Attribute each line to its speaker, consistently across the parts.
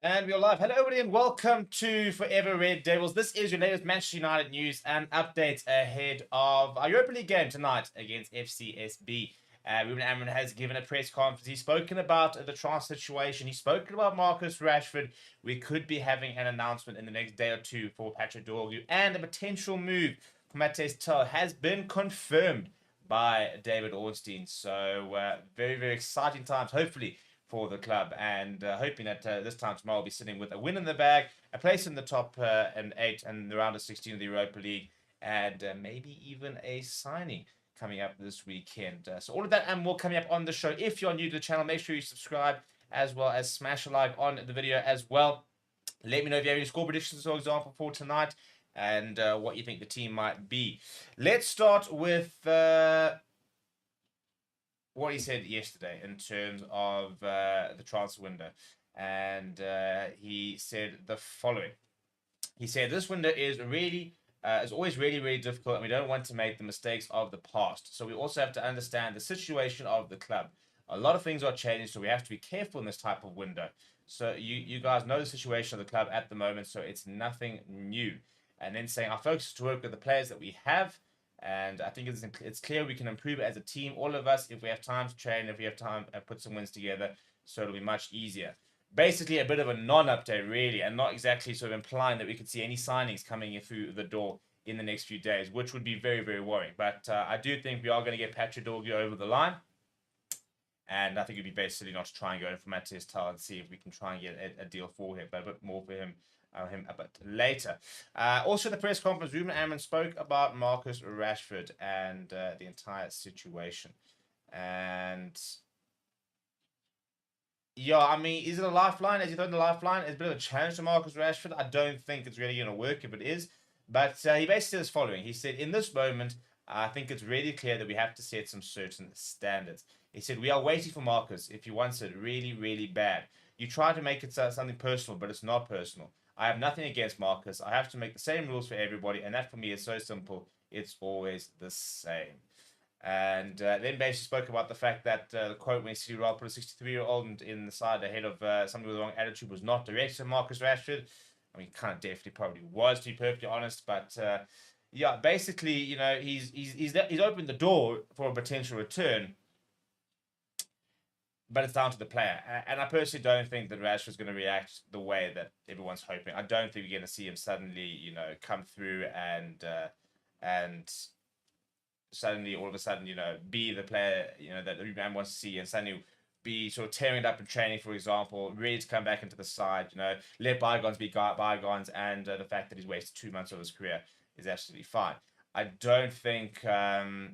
Speaker 1: And we're live. Hello, everybody, and welcome to Forever Red Devils. This is your latest Manchester United news and updates ahead of our Europa League game tonight against FCSB. Ruben Amorim has given a press conference. He's spoken about the transfer situation. He's spoken about Marcus Rashford. We could be having an announcement in the next day or two for Patrick Dorgu, and a potential move for Matthias Tel has been confirmed by David Ornstein. So very, very exciting times. Hopefully for the club, and hoping that this time tomorrow will be sitting with a win in the bag, a place in the top and 8 and the round of 16 of the Europa League, and maybe even a signing coming up this weekend. So all of that and more coming up on the show. If you're new to the channel, make sure you subscribe, as well as smash a like on the video as well. Let me know if you have any score predictions, for example, for tonight, and what you think the team might be. Let's start with what he said yesterday in terms of the transfer window. And he said the following. He said, this window is always really, really difficult, and we don't want to make the mistakes of the past. So we also have to understand the situation of the club. A lot of things are changing, so we have to be careful in this type of window. So you guys know the situation of the club at the moment, so it's nothing new. And then saying our focus is to work with the players that we have, and I think it's clear we can improve as a team, all of us, if we have time to train, if we have time to put some wins together, so it'll be much easier. Basically, a bit of a non-update, really, and not exactly sort of implying that we could see any signings coming in through the door in the next few days, which would be very, very worrying. But I do think we are going to get Patrick Dorgu over the line. And I think it'd be best silly not to try and go in for Matthias Tal and see if we can try and get a deal for him, but a bit more for him a bit later. Also, in the press conference, Ruben Amorim spoke about Marcus Rashford and the entire situation. And yeah, I mean, is it a lifeline? As you thought, the lifeline is a bit of a challenge to Marcus Rashford. I don't think it's really going to work if it is. But he basically said this following. He said, in this moment, I think it's really clear that we have to set some certain standards. He said, we are waiting for Marcus if he wants it really, really bad. You try to make it something personal, but it's not personal. I have nothing against Marcus. I have to make the same rules for everybody, and that for me is so simple. It's always the same. And then basically spoke about the fact that the quote when City Roll put a 63-year-old in the side ahead of somebody with the wrong attitude was not directed to Marcus Rashford. I mean, kind of definitely probably was, to be perfectly honest. But yeah, basically, you know, he's opened the door for a potential return, but it's down to the player. And I personally don't think that Rashford's going to react the way that everyone's hoping. I don't think we're going to see him suddenly, you know, come through and suddenly all of a sudden, you know, be the player, you know, that Ruben wants to see, and suddenly be sort of tearing it up in training, for example, ready to come back into the side, you know, let bygones be bygones, and the fact that he's wasted 2 months of his career is absolutely fine. I don't think we're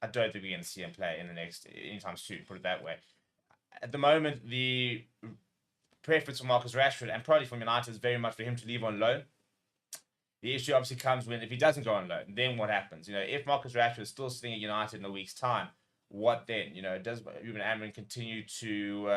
Speaker 1: going to see him play in the next anytime soon. Put it that way. At the moment, the preference for Marcus Rashford and probably from United is very much for him to leave on loan. The issue obviously comes when if he doesn't go on loan, then what happens? You know, if Marcus Rashford is still sitting at United in a week's time, what then? You know, does Ruben Amorim continue to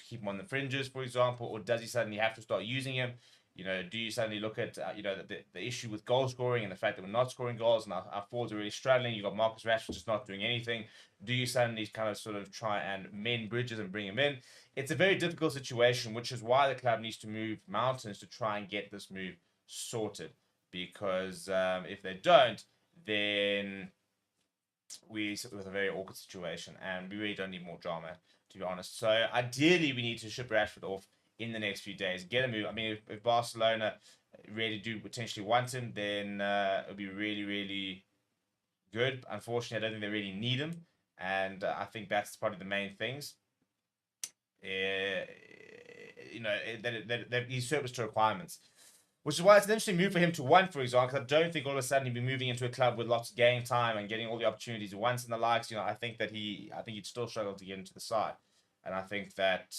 Speaker 1: keep him on the fringes, for example, or does he suddenly have to start using him? You know, do you suddenly look at you know the issue with goal scoring and the fact that we're not scoring goals and our forwards are really struggling? You got Marcus Rashford just not doing anything. Do you suddenly kind of sort of try and mend bridges and bring him in? It's a very difficult situation, which is why the club needs to move mountains to try and get this move sorted. Because if they don't, then we sit with a very awkward situation, and we really don't need more drama, to be honest. So ideally, we need to ship Rashford off in the next few days, get a move. I mean, if Barcelona really do potentially want him, then it would be really, really good. Unfortunately, I don't think they really need him, and I think that's probably the main things. You know, that he's surplus to requirements. Which is why it's an interesting move for him to want, for example, because I don't think all of a sudden he'd be moving into a club with lots of game time and getting all the opportunities he wants and the likes. You know, I think he'd still struggle to get into the side. And I think that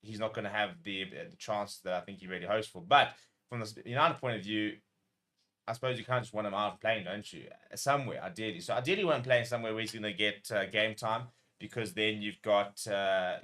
Speaker 1: he's not going to have the chance that I think he really hopes for. But from the United point of view, I suppose you can't just want him out playing, don't you? Somewhere, ideally. So ideally, you want him playing somewhere where he's going to get game time, because then you've got,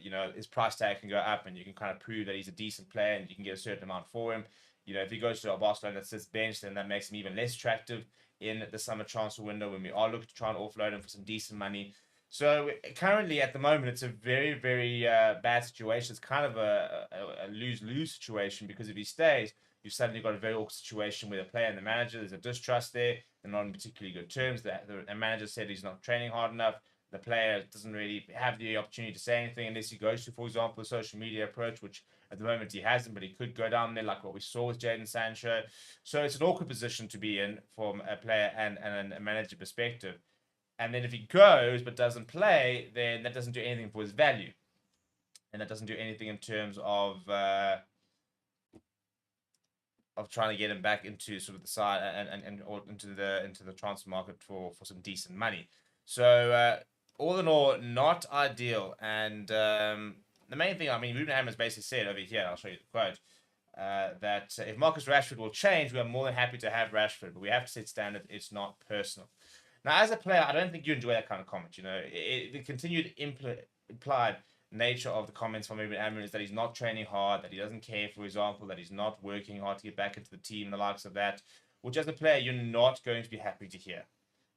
Speaker 1: you know, his price tag can go up and you can kind of prove that he's a decent player and you can get a certain amount for him. You know, if he goes to a Barcelona that sits bench, then that makes him even less attractive in the summer transfer window when we are looking to try and offload him for some decent money. So currently, at the moment, it's a very, very bad situation. It's kind of a lose-lose situation because if he stays, you've suddenly got a very awkward situation with the player and the manager. There's a distrust there. They're not on particularly good terms. The manager said he's not training hard enough. The player doesn't really have the opportunity to say anything unless he goes to, for example, the social media approach, which at the moment he hasn't, but he could go down there like what we saw with Jadon Sancho. So it's an awkward position to be in from a player and a manager perspective. And then if he goes but doesn't play, then that doesn't do anything for his value, and that doesn't do anything in terms of trying to get him back into sort of the side and or into the transfer market for some decent money. So all in all, not ideal. And the main thing, I mean, Ruben Amorim has basically said over here. I'll show you the quote. That if Marcus Rashford will change, we are more than happy to have Rashford, but we have to set standards. It's not personal. Now, as a player, I don't think you enjoy that kind of comment. You know, the continued implied nature of the comments from Ruben Amorim is that he's not training hard, that he doesn't care, for example, that he's not working hard to get back into the team and the likes of that, which as a player, you're not going to be happy to hear.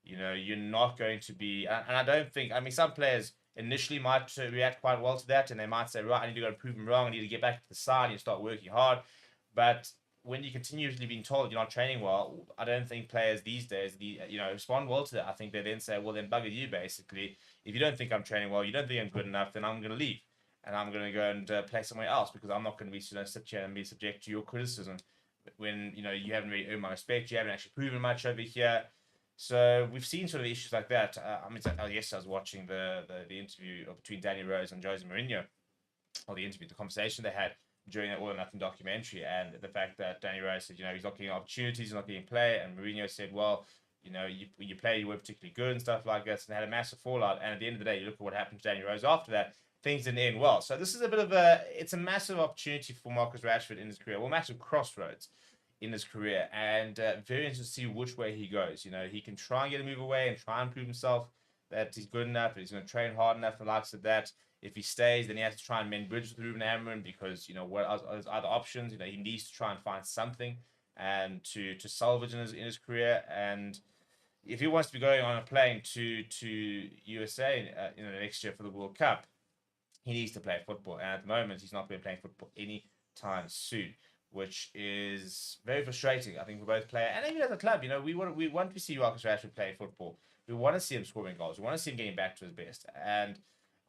Speaker 1: You know, you're not going to be, and I don't think, I mean, some players initially might react quite well to that, and they might say, right, I need to go and prove him wrong, I need to get back to the side, and start working hard. But when you're continuously being told you're not training well, I don't think players these days, respond well to that. I think they then say, well, then bugger you, basically. If you don't think I'm training well, you don't think I'm good enough, then I'm going to leave. And I'm going to go and play somewhere else because I'm not going to be sit here and be subject to your criticism when, you haven't really earned my respect. You haven't actually proven much over here. So we've seen sort of issues like that. Yesterday I was watching the interview between Danny Rose and Jose Mourinho, or the conversation they had during that All or Nothing documentary, and the fact that Danny Rose said, he's not getting opportunities, he's not getting play, and Mourinho said, well, you play, you were particularly good and stuff like that, and they had a massive fallout. And at the end of the day, you look at what happened to Danny Rose after that, things didn't end well. So this is it's a massive opportunity for Marcus Rashford in his career, well, massive crossroads in his career, and very interested to see which way he goes. He can try and get a move away and try and prove himself that he's good enough, that he's going to train hard enough, and likes of that. If he stays, then he has to try and mend bridges with Ruben Amorim because, what are his other options? He needs to try and find something and to salvage in his career. And if he wants to be going on a plane to USA, next year for the World Cup, he needs to play football. And at the moment, he's not been playing football anytime soon, which is very frustrating, I think, for both players and even as a club. We want to see Marcus Rashford play football. We want to see him scoring goals. We want to see him getting back to his best. And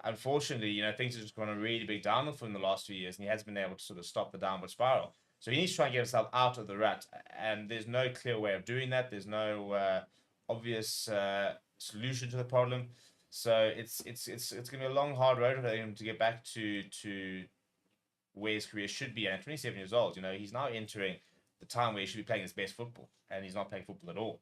Speaker 1: unfortunately, things have just gone a really big downhill for him the last few years, and he hasn't been able to sort of stop the downward spiral. So he needs to try and get himself out of the rut, and there's no clear way of doing that. There's no obvious solution to the problem. So it's gonna be a long, hard road for him to get back to where his career should be. And at 27 years old, he's now entering the time where he should be playing his best football, and he's not playing football at all.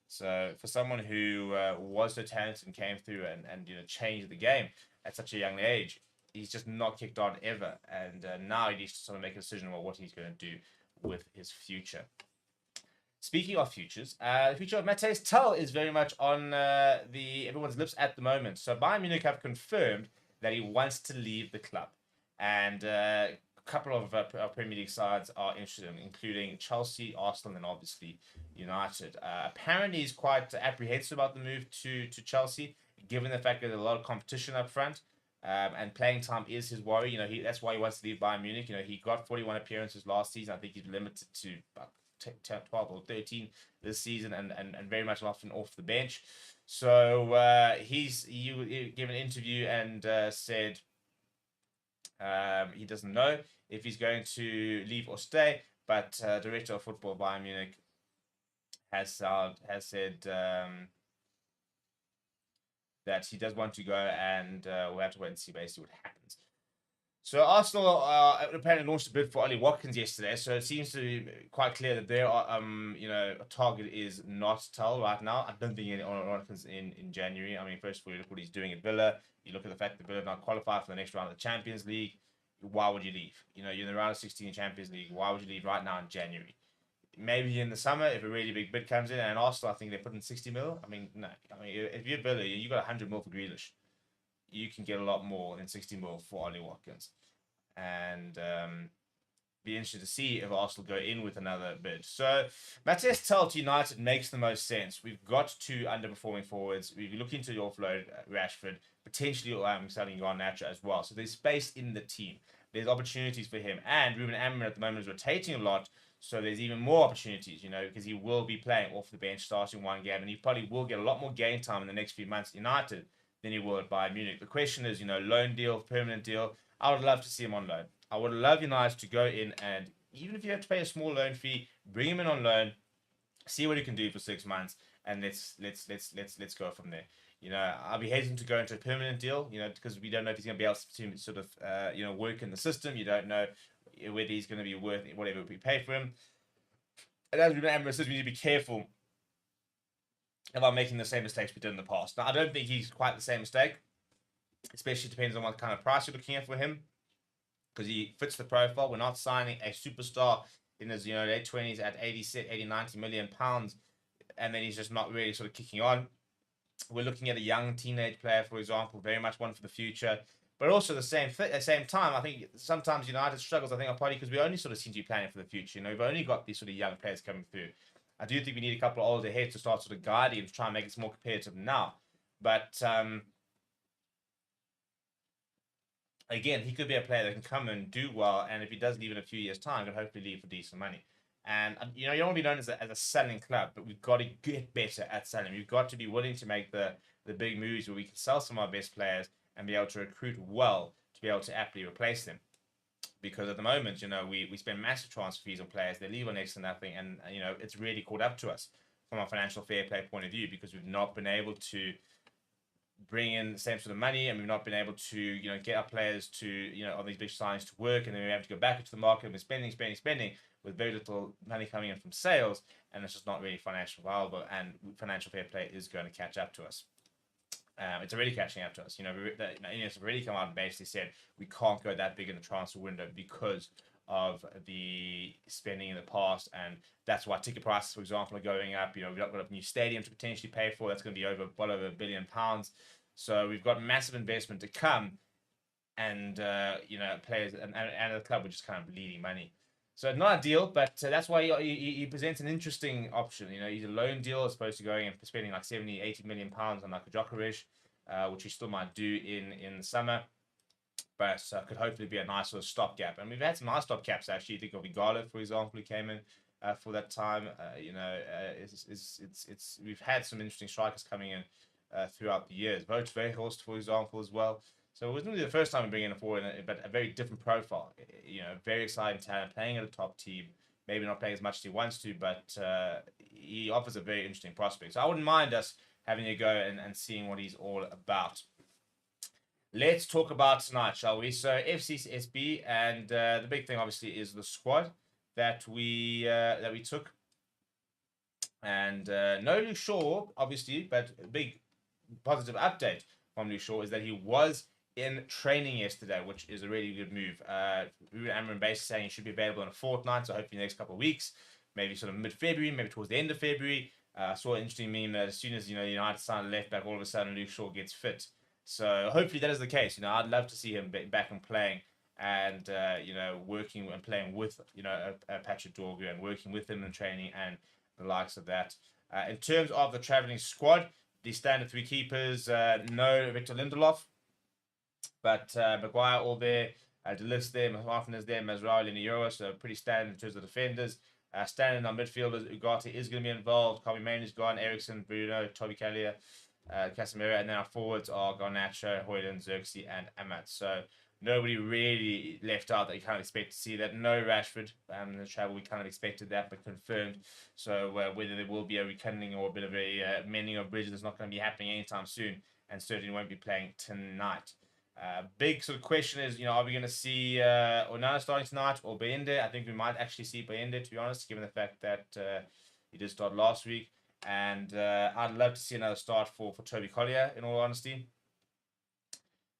Speaker 1: So for someone who was so talented and came through and changed the game at such a young age, he's just not kicked on ever. And now he needs to sort of make a decision about what he's going to do with his future. Speaking of futures, the future of Matthias Tel is very much on everyone's lips at the moment. So Bayern Munich have confirmed that he wants to leave the club. And a couple of Premier League sides are interested, including Chelsea, Arsenal, and obviously United. Apparently, he's quite apprehensive about the move to Chelsea, given the fact that there's a lot of competition up front. And playing time is his worry. That's why he wants to leave Bayern Munich. He got 41 appearances last season. I think he's limited to about 12 or 13 this season, and very much often off the bench. So he gave an interview and said he doesn't know if he's going to leave or stay, but director of football Bayern Munich has said that he does want to go, and we'll have to wait and see basically what happens. So Arsenal apparently launched a bid for Ollie Watkins yesterday, so it seems to be quite clear that their a target is not Tel right now. I don't think any Watkins in January. I mean, first of all, you look what he's doing at Villa. You look at the fact that Villa not qualified for the next round of the Champions League. Why would you leave? You're in the round of 16 in Champions League. Why would you leave right now in January? Maybe in the summer, if a really big bid comes in, and Arsenal, I think they put in 60 mil. I mean, no. I mean, if you're Villa, you got 100 mil for Grealish. You can get a lot more than 60 mil for Ollie Watkins. And be interested to see if Arsenal go in with another bid. So Matthias Tel to United makes the most sense. We've got two underperforming forwards. We're looking to offload Rashford, potentially selling Garnacho as well. So there's space in the team. There's opportunities for him. And Ruben Amorim at the moment is rotating a lot. So there's even more opportunities, because he will be playing off the bench starting one game. And he probably will get a lot more game time in the next few months at United than he will at Bayern Munich. The question is, loan deal, permanent deal. I would love to see him on loan. I would love United to go in and, even if you have to pay a small loan fee, bring him in on loan, see what he can do for 6 months, and let's go from there. I'll be hesitant to go into a permanent deal, because we don't know if he's going to be able to sort of, work in the system. You don't know whether he's going to be worth whatever we pay for him. And as Ruben Amorim says, we need to be careful about making the same mistakes we did in the past. Now, I don't think he's quite the same mistake, especially depends on what kind of price you're looking at for him, because he fits the profile. We're not signing a superstar in his late 20s at 80, 90 million pounds, and then he's just not really sort of kicking on. We're looking at a young teenage player, for example, very much one for the future. But also at the same time, I think sometimes United struggles, I think, are partly because we only sort of seem to be planning for the future. We've only got these sort of young players coming through. I do think we need a couple of older heads to start sort of guiding and try and make it more competitive now. But again, he could be a player that can come and do well, and if he does leave in a few years' time, can hopefully leave for decent money. And you don't want to be known as a selling club, but we've got to get better at selling. We've got to be willing to make the big moves where we can sell some of our best players and be able to recruit well to be able to aptly replace them. Because at the moment, we spend massive transfer fees on players, they leave on next to nothing, and it's really caught up to us from a financial fair play point of view, because we've not been able to bring in the same sort of money, and we've not been able to get our players to on these big signings to work, and then we have to go back into the market and we're spending with very little money coming in from sales, and it's just not really financially viable, and financial fair play is going to catch up to us. It's already catching up to us. It's already come out and basically said we can't go that big in the transfer window because of the spending in the past, and that's why ticket prices, for example, are going up. We've got a new stadium to potentially pay for. That's going to be well over £1 billion. So we've got massive investment to come, and players and the club are just kind of bleeding money. So not ideal, but that's why he presents an interesting option. He's a loan deal as opposed to going and spending like 70, 80 million pounds on like a Djokovic, which he still might do in the summer. But could hopefully be a nice sort of stopgap. And we've had some nice stopgaps actually. Think of Igalo, for example, who came in for that time. We've had some interesting strikers coming in throughout the years. Wout Weghorst, for example, as well. So it wasn't really the first time we bring in a forward, but a very different profile. Very exciting talent, playing at a top team. Maybe not playing as much as he wants to, but he offers a very interesting prospect. So I wouldn't mind us having a go and seeing what he's all about. Let's talk about tonight, shall we? So FCSB, and the big thing obviously is the squad that we took, and no Luke Shaw obviously, but a big positive update from Luke Shaw is that he was in training yesterday, which is a really good move. Ruben Amorim basically saying he should be available in a fortnight, so hopefully the next couple of weeks, maybe sort of mid-February, maybe towards the end of February. I saw an interesting meme that as soon as United sign left back, all of a sudden Luke Shaw gets fit. So hopefully that is the case. I'd love to see him back and playing, and working and playing with Patrick Dorgu, and working with him in training and the likes of that. In terms of the travelling squad, the standard three keepers, no Victor Lindelof, but Maguire all there, De Ligt there, Martin is there, Mazraoui and Euro, so pretty standard in terms of defenders. Standing on midfielders, Ugarte is going to be involved. Kobe Mainoo's gone, Ericsson, Bruno, Toby Kelly, Casemiro, and then our forwards are Garnacho, Højlund, Xerxes, and Amat. So nobody really left out that you kind of expect to see that. No Rashford in the travel, we kind of expected that, but confirmed. So whether there will be a rekindling or a bit of a mending of bridges is not going to be happening anytime soon, and certainly won't be playing tonight. Big sort of question is, are we going to see Onana starting tonight or Bayende? I think we might actually see Bayende, to be honest, given the fact that he did start last week. And I'd love to see another start for Toby Collier, in all honesty.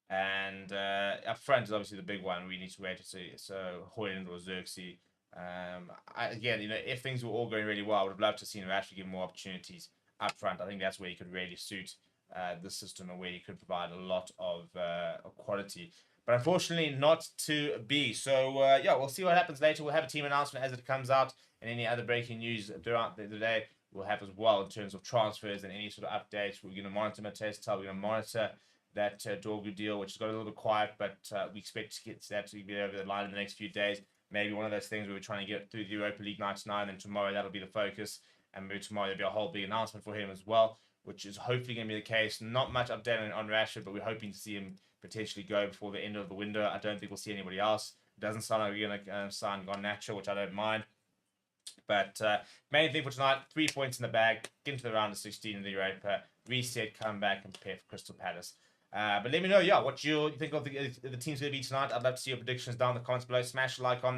Speaker 1: And up front is obviously the big one we need to wait to see. So Højlund or Xerxes. Again, if things were all going really well, I would have loved to see him actually give more opportunities up front. I think that's where he could really suit the system, and where he could provide a lot of quality. But unfortunately, not to be. So, yeah, we'll see what happens later. We'll have a team announcement as it comes out, and any other breaking news throughout the day we'll have as well in terms of transfers and any sort of updates. We're going to monitor Matesta. We're going to monitor that Dorgu deal, which has got a little bit quiet, but we expect to get that to be over the line in the next few days. Maybe one of those things where we're trying to get through the Europa League 99, and tomorrow that'll be the focus. And maybe tomorrow there'll be a whole big announcement for him as well, which is hopefully going to be the case. Not much update on Rashford, but we're hoping to see him potentially go before the end of the window. I don't think we'll see anybody else. It doesn't sound like we're going to sign Garnacho, which I don't mind. But main thing for tonight, 3 points in the bag, get into the round of 16 in the Europa, reset, come back, and prepare for Crystal Palace. But let me know, what you think of the teams going to be tonight. I'd love to see your predictions down in the comments below. Smash a like on